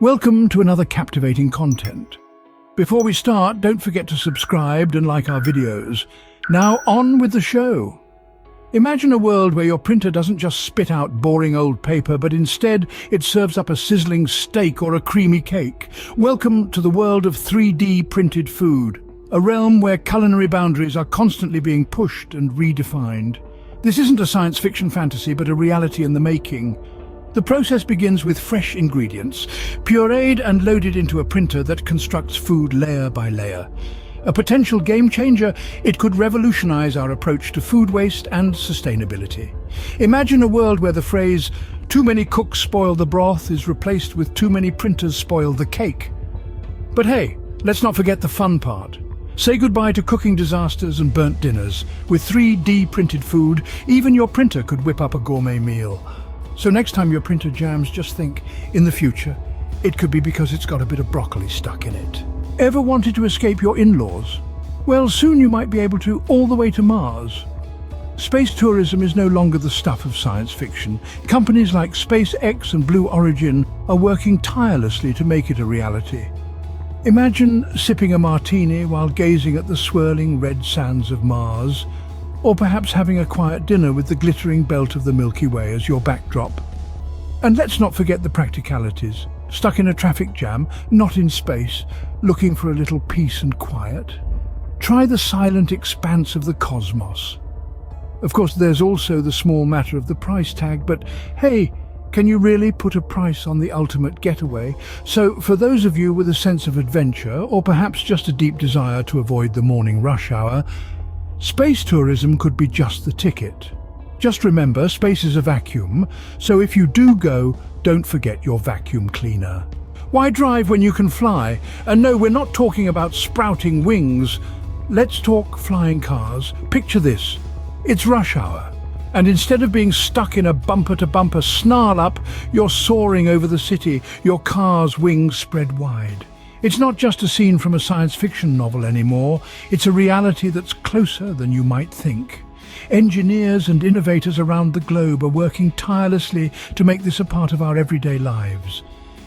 Welcome to another captivating content. Before we start, don't forget to subscribe and like our videos. Now on with the show. Imagine a world where your printer doesn't just spit out boring old paper, but instead it serves up a sizzling steak or a creamy cake. Welcome to the world of 3D printed food, a realm where culinary boundaries are constantly being pushed and redefined. This isn't a science fiction fantasy, but a reality in the making. The process begins with fresh ingredients, pureed and loaded into a printer that constructs food layer by layer. A potential game changer, it could revolutionize our approach to food waste and sustainability. Imagine a world where the phrase, "too many cooks spoil the broth," is replaced with "too many printers spoil the cake." But hey, let's not forget the fun part. Say goodbye to cooking disasters and burnt dinners. With 3D printed food, even your printer could whip up a gourmet meal. So next time your printer jams, just think, in the future, it could be because it's got a bit of broccoli stuck in it. Ever wanted to escape your in-laws? Well, soon you might be able to, all the way to Mars. Space tourism is no longer the stuff of science fiction. Companies like SpaceX and Blue Origin are working tirelessly to make it a reality. Imagine sipping a martini while gazing at the swirling red sands of Mars, or perhaps having a quiet dinner with the glittering belt of the Milky Way as your backdrop. And let's not forget the practicalities. Stuck in a traffic jam, not in space, looking for a little peace and quiet? Try the silent expanse of the cosmos. Of course, there's also the small matter of the price tag, but hey, can you really put a price on the ultimate getaway? So for those of you with a sense of adventure, or perhaps just a deep desire to avoid the morning rush hour, space tourism could be just the ticket. Just remember, space is a vacuum, so if you do go, don't forget your vacuum cleaner. Why drive when you can fly? And no, we're not talking about sprouting wings. Let's talk flying cars. Picture this. It's rush hour, and instead of being stuck in a bumper-to-bumper snarl up, you're soaring over the city, your car's wings spread wide. It's not just a scene from a science fiction novel anymore, it's a reality that's closer than you might think. Engineers and innovators around the globe are working tirelessly to make this a part of our everyday lives.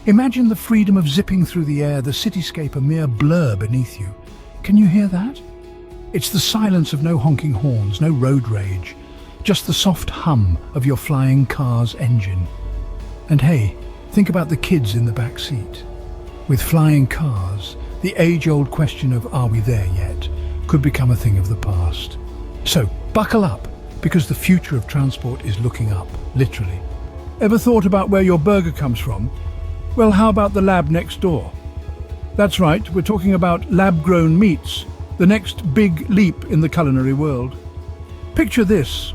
Imagine the freedom of zipping through the air, the cityscape a mere blur beneath you. Can you hear that? It's the silence of no honking horns, no road rage, just the soft hum of your flying car's engine. And hey, think about the kids in the back seat. With flying cars, the age-old question of "are we there yet?" could become a thing of the past. So, buckle up, because the future of transport is looking up, literally. Ever thought about where your burger comes from? Well, how about the lab next door? That's right, we're talking about lab-grown meats, the next big leap in the culinary world. Picture this,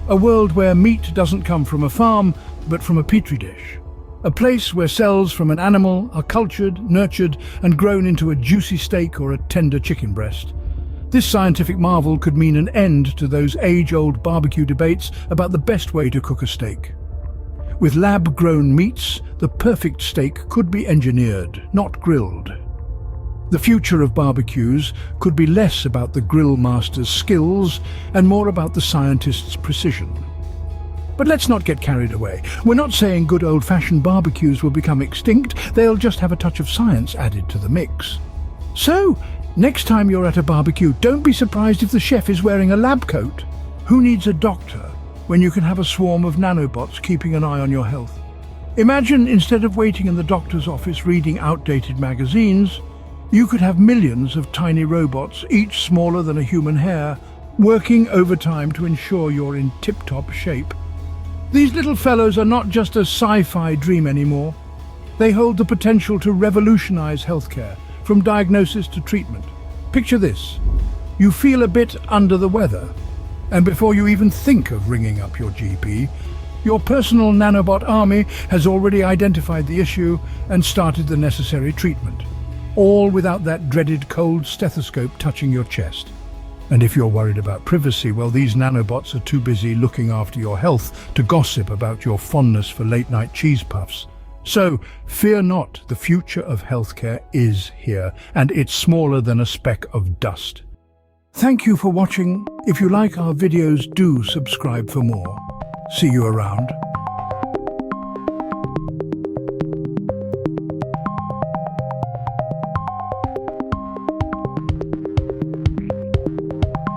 a world where meat doesn't come from a farm, but from a petri dish. A place where cells from an animal are cultured, nurtured, and grown into a juicy steak or a tender chicken breast. This scientific marvel could mean an end to those age-old barbecue debates about the best way to cook a steak. With lab-grown meats, the perfect steak could be engineered, not grilled. The future of barbecues could be less about the grill master's skills and more about the scientist's precision. But let's not get carried away. We're not saying good old-fashioned barbecues will become extinct, they'll just have a touch of science added to the mix. So, next time you're at a barbecue, don't be surprised if the chef is wearing a lab coat. Who needs a doctor when you can have a swarm of nanobots keeping an eye on your health? Imagine, instead of waiting in the doctor's office reading outdated magazines, you could have millions of tiny robots, each smaller than a human hair, working overtime to ensure you're in tip-top shape. These little fellows are not just a sci-fi dream anymore. They hold the potential to revolutionize healthcare, from diagnosis to treatment. Picture this. You feel a bit under the weather, and before you even think of ringing up your GP, your personal nanobot army has already identified the issue and started the necessary treatment, all without that dreaded cold stethoscope touching your chest. And if you're worried about privacy, well, these nanobots are too busy looking after your health to gossip about your fondness for late-night cheese puffs. So, fear not, the future of healthcare is here, and it's smaller than a speck of dust. Thank you for watching. If you like our videos, do subscribe for more. See you around.